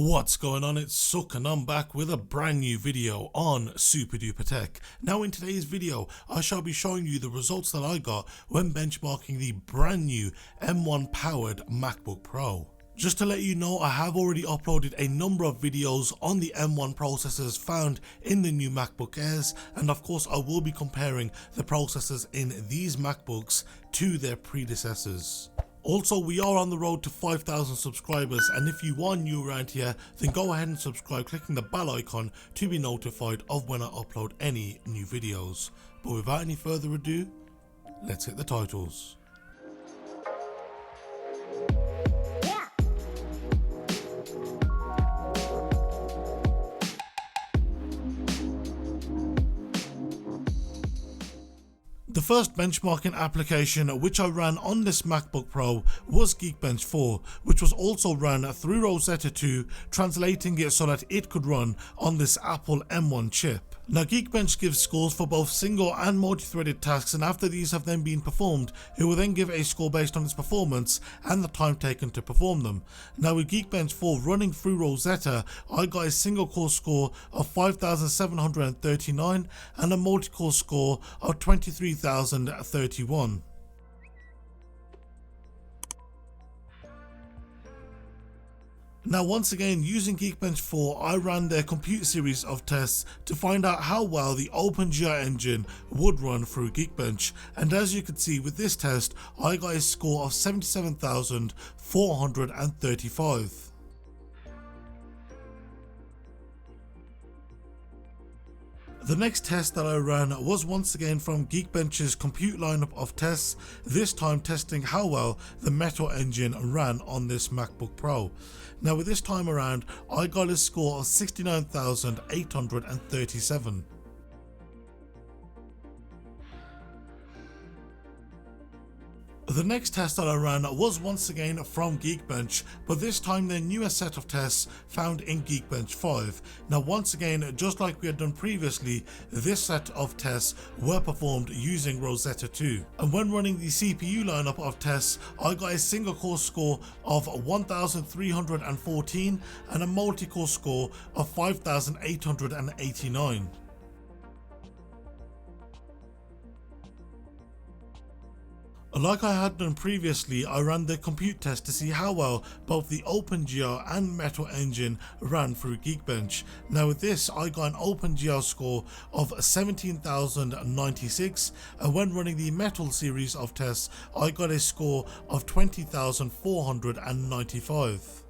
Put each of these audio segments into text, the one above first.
What's going on? It's Suk and I'm back with a brand new video on SuperDuprTech. Now in today's video I shall be showing you the results that I got when benchmarking the brand new M1 powered MacBook Pro. Just to let you know, I have already uploaded a number of videos on the M1 processors found in the new MacBook Airs, and of course I will be comparing the processors in these MacBooks to their predecessors. Also, we are on the road to 5,000 subscribers, and if you are new around here, then go ahead and subscribe clicking the bell icon to be notified of when I upload any new videos. But without any further ado, let's hit the titles. The first benchmarking application which I ran on this MacBook Pro was Geekbench 4, which was also run through Rosetta 2, translating it so that it could run on this Apple M1 chip. Now Geekbench gives scores for both single and multi-threaded tasks, and after these have then been performed, it will then give a score based on its performance and the time taken to perform them. Now with Geekbench 4 running through Rosetta, I got a single core score of 5,739 and a multi-core score of 23,031. Now once again, using Geekbench 4, I ran their compute series of tests to find out how well the OpenGL engine would run through Geekbench, and as you can see with this test, I got a score of 77,435. The next test that I ran was once again from Geekbench's compute lineup of tests, this time testing how well the Metal engine ran on this MacBook Pro. Now with this time around, I got a score of 69,837. The next test that I ran was once again from Geekbench, but this time their newest set of tests found in Geekbench 5. Now once again, just like we had done previously, this set of tests were performed using Rosetta 2. And when running the CPU lineup of tests, I got a single core score of 1,314 and a multi-core score of 5,889. Like I had done previously, I ran the compute test to see how well both the OpenGL and Metal engine ran through Geekbench. Now with this, I got an OpenGL score of 17,096, and when running the Metal series of tests, I got a score of 20,495.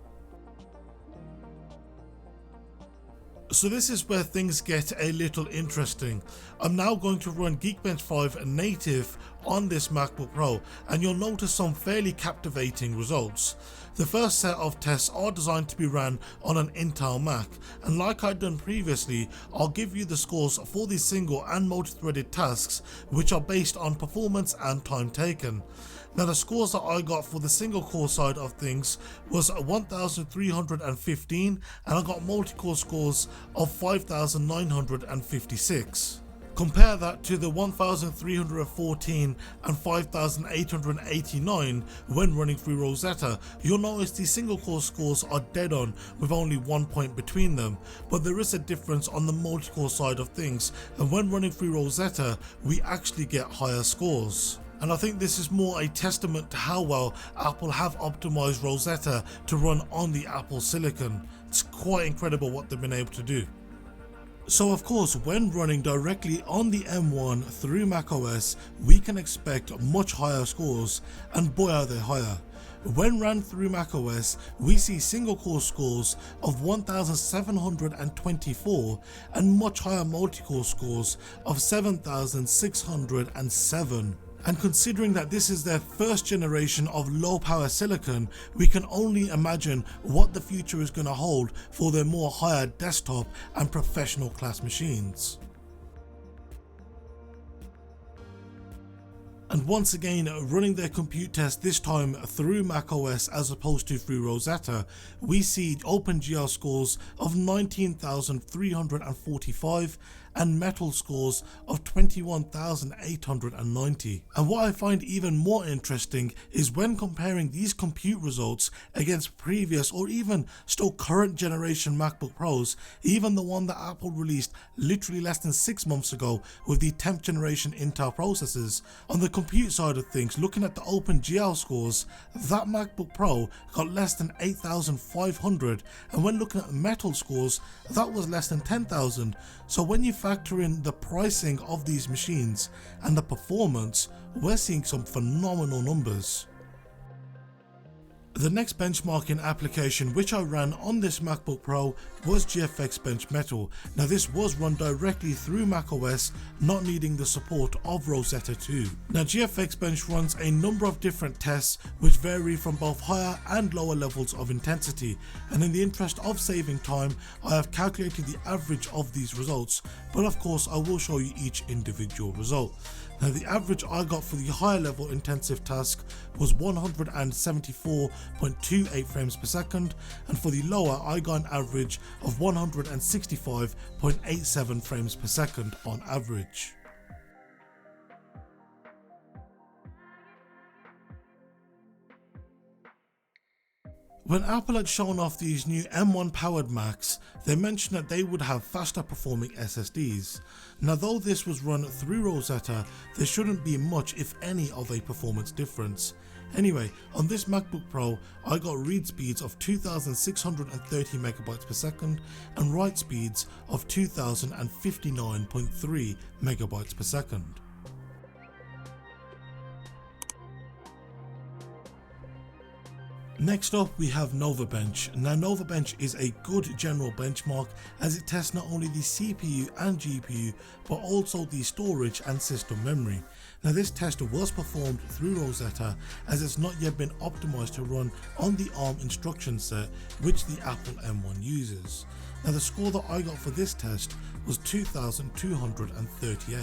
So this is where things get a little interesting. I'm now going to run Geekbench 5 native on this MacBook Pro, and you'll notice some fairly captivating results. The first set of tests are designed to be ran on an Intel Mac, and like I'd done previously, I'll give you the scores for the single and multi-threaded tasks, which are based on performance and time taken. Now the scores that I got for the single core side of things was 1,315, and I got multi-core scores of 5,956. Compare that to the 1,314 and 5,889 when running through Rosetta. You'll notice the single core scores are dead on with only 1 point between them, but there is a difference on the multi-core side of things, and when running through Rosetta we actually get higher scores. And I think this is more a testament to how well Apple have optimized Rosetta to run on the Apple Silicon. It's quite incredible what they've been able to do. So of course, when running directly on the M1 through macOS, we can expect much higher scores, and boy are they higher. When ran through macOS, we see single core scores of 1,724 and much higher multi-core scores of 7,607. And considering that this is their first generation of low power silicon, we can only imagine what the future is going to hold for their more higher desktop and professional class machines. And once again, running their compute test this time through macOS as opposed to through Rosetta, we see OpenGL scores of 19,345 and metal scores of 21,890. And what I find even more interesting is when comparing these compute results against previous or even still current generation MacBook Pros, even the one that Apple released literally less than 6 months ago with the 10th generation Intel processors. On the compute side of things, looking at the OpenGL scores, that MacBook Pro got less than 8,500, and when looking at metal scores, that was less than 10,000. So when you factor in the pricing of these machines and the performance, we're seeing some phenomenal numbers. The next benchmarking application which I ran on this MacBook Pro was GFXBench Metal. Now this was run directly through macOS, not needing the support of Rosetta 2. Now GFXBench runs a number of different tests which vary from both higher and lower levels of intensity, and in the interest of saving time I have calculated the average of these results, but of course I will show you each individual result. Now the average I got for the higher level intensive task was 174.28 frames per second, and for the lower I got an average of 165.87 frames per second on average. When Apple had shown off these new M1 powered Macs, they mentioned that they would have faster performing SSDs. Now though this was run through Rosetta, there shouldn't be much if any of a performance difference. Anyway, on this MacBook Pro, I got read speeds of 2,630 megabytes per second and write speeds of 2,059.3 megabytes per second. Next up we have NovaBench. Now NovaBench is a good general benchmark as it tests not only the CPU and GPU but also the storage and system memory. Now this test was performed through Rosetta as it's not yet been optimized to run on the ARM instruction set which the Apple M1 uses. Now the score that I got for this test was 2,238.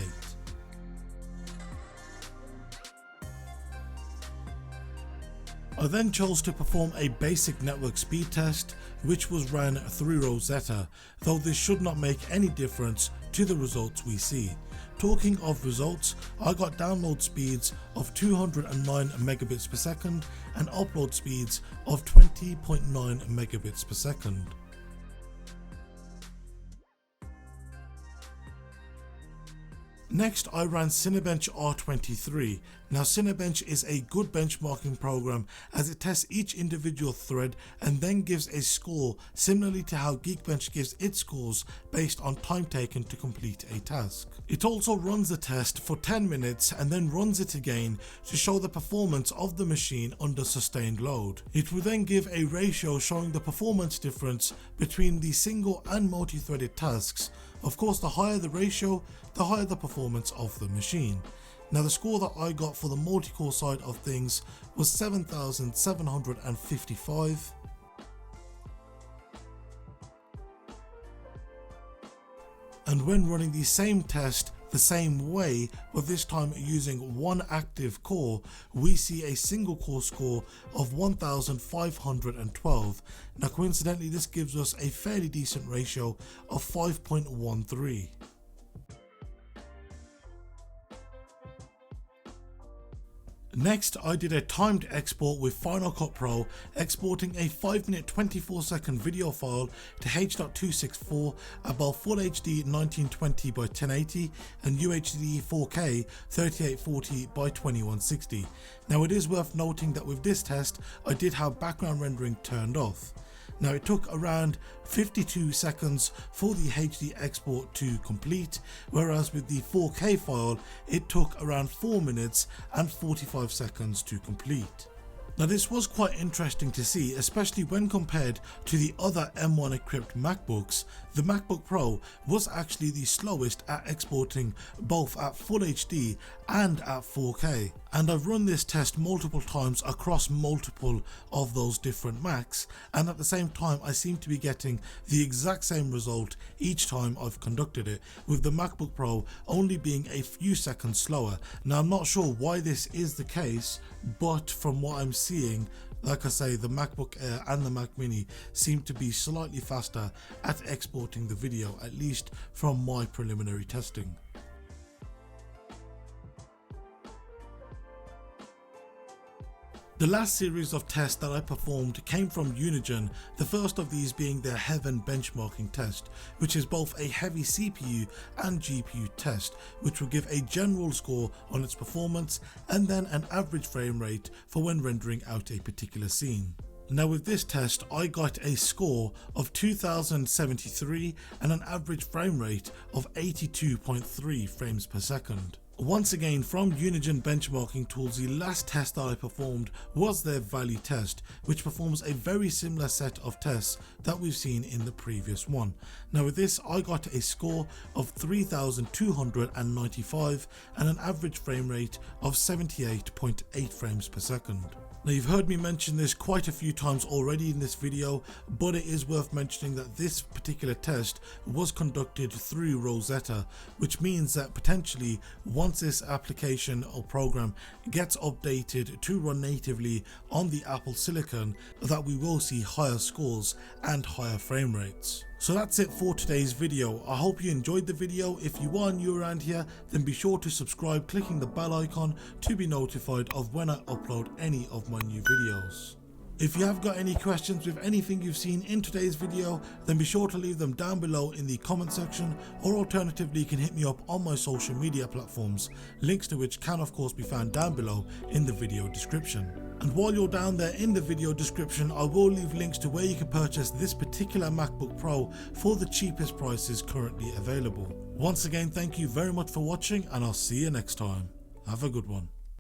I then chose to perform a basic network speed test which was ran through Rosetta, though this should not make any difference to the results we see. Talking of results, I got download speeds of 209 megabits per second and upload speeds of 20.9 megabits per second. Next I ran CineBench R23. Now CineBench is a good benchmarking program as it tests each individual thread and then gives a score similarly to how Geekbench gives its scores based on time taken to complete a task. It also runs the test for 10 minutes and then runs it again to show the performance of the machine under sustained load. It will then give a ratio showing the performance difference between the single and multi-threaded tasks. Of course, the higher the ratio, the higher the performance of the machine. Now the score that I got for the multi-core side of things was 7,755. And when running the same test the same way, but this time using one active core, we see a single core score of 1,512. Now coincidentally this gives us a fairly decent ratio of 5.13. Next, I did a timed export with Final Cut Pro, exporting a 5-minute 24-second video file to H.264 at both Full HD 1920 by 1080 and UHD 4K 3840 by 2160. Now it is worth noting that with this test, I did have background rendering turned off. Now it took around 52 seconds for the HD export to complete, whereas with the 4K file it took around 4 minutes and 45 seconds to complete. Now this was quite interesting to see, especially when compared to the other M1 equipped MacBooks. The MacBook Pro was actually the slowest at exporting both at Full HD and at 4K. And I've run this test multiple times across multiple of those different Macs, and at the same time I seem to be getting the exact same result each time I've conducted it, with the MacBook Pro only being a few seconds slower. Now I'm not sure why this is the case, but from what I'm seeing, Like I say, the MacBook Air and the Mac Mini seem to be slightly faster at exporting the video, at least from my preliminary testing. The last series of tests that I performed came from Unigine, the first of these being their Heaven benchmarking test, which is both a heavy CPU and GPU test, which will give a general score on its performance and then an average frame rate for when rendering out a particular scene. Now with this test I got a score of 2073 and an average frame rate of 82.3 frames per second. Once again, from Unigine benchmarking tools, the last test that I performed was their value test, which performs a very similar set of tests that we've seen in the previous one. Now with this I got a score of 3295 and an average frame rate of 78.8 frames per second. Now you've heard me mention this quite a few times already in this video, but it is worth mentioning that this particular test was conducted through Rosetta, which means that potentially once this application or program gets updated to run natively on the Apple Silicon, that we will see higher scores and higher frame rates. So that's it for today's video. I hope you enjoyed the video. If you are new around here, then be sure to subscribe, clicking the bell icon to be notified of when I upload any of my new videos. If you have got any questions with anything you've seen in today's video, then be sure to leave them down below in the comment section, or alternatively you can hit me up on my social media platforms, links to which can of course be found down below in the video description. And while you're down there in the video description, I will leave links to where you can purchase this particular MacBook Pro for the cheapest prices currently available. Once again, thank you very much for watching, and I'll see you next time. Have a good one.